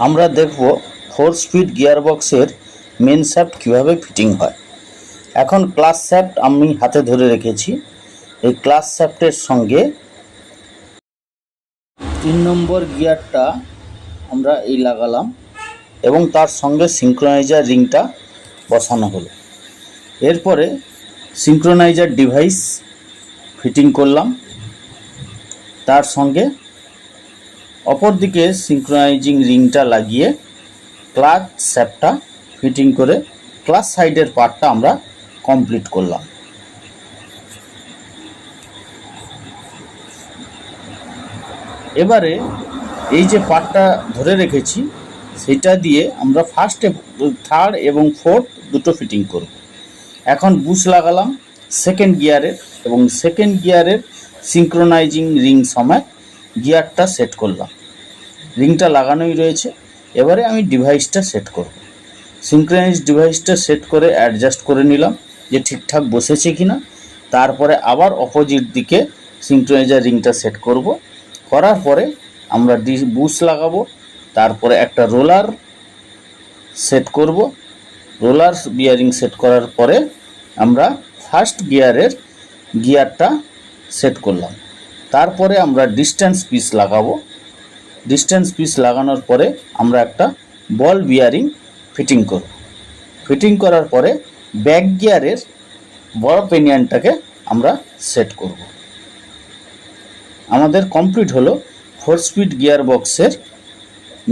আমরা দেখব 4 speed গিয়ারবক্সের main shaft কীভাবে ফিটিং হয়। এখন ক্লাস শ্যাফট আমি হাতে ধরে রেখেছি। এই ক্লাস শ্যাফটের সঙ্গে 3 নম্বর গিয়ারটা আমরা এই লাগালাম এবং তার সঙ্গে সিঙ্ক্রোনাইজার রিংটা বসানো হলো। এরপরে সিঙ্ক্রোনাইজার ডিভাইস ফিটিং করলাম, তার সঙ্গে অপর দিকে সিঙ্ক্রোনাইজিং রিংটা লাগিয়ে ক্লাচ শ্যাফটটা ফিটিং করে ক্লাচ সাইডের পার্টটা আমরা কমপ্লিট করলাম। এবারে এই যে পার্টটা ধরে রেখেছি সেটা দিয়ে আমরা ফার্স্ট, থার্ড এবং ফোর্থ দুটো ফিটিং করব। এখন বুশ লাগালাম সেকেন্ড গিয়ারের এবং সেকেন্ড গিয়ারের সিঙ্ক্রোনাইজিং রিং সময় গিয়ারটা সেট করলাম। রিংটা লাগানোই রয়েছে। এবারে আমি ডিভাইসটা সেট করব। সিঙ্ক্রোনাইজ ডিভাইসটা সেট করে অ্যাডজাস্ট করে নিলাম যে ঠিকঠাক বসেছে কিনা। তারপরে আবার অপোজিট দিকে সিঙ্ক্রোনাইজার রিংটা সেট করব। করার পরে আমরা বুশ লাগাবো, তারপরে একটা রোলার সেট করব। রোলার বিয়ারিং সেট করার পরে আমরা ফার্স্ট গিয়ারের গিয়ারটা সেট করলাম। তারপরে আমরা ডিস্টেন্স পিস লাগাবো। ডিস্টেন্স পিস লাগানোর পরে আমরা একটা বল বিয়ারিং ফিটিং করব। ফিটিং করার পরে ব্যাক গিয়ারের বড় পেনিয়ানটাকে আমরা সেট করব। আমাদের কমপ্লিট হলো 4 স্পিড গিয়ার বক্সের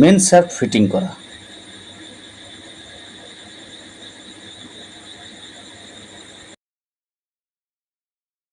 মেন শ্যাফট ফিটিং করা।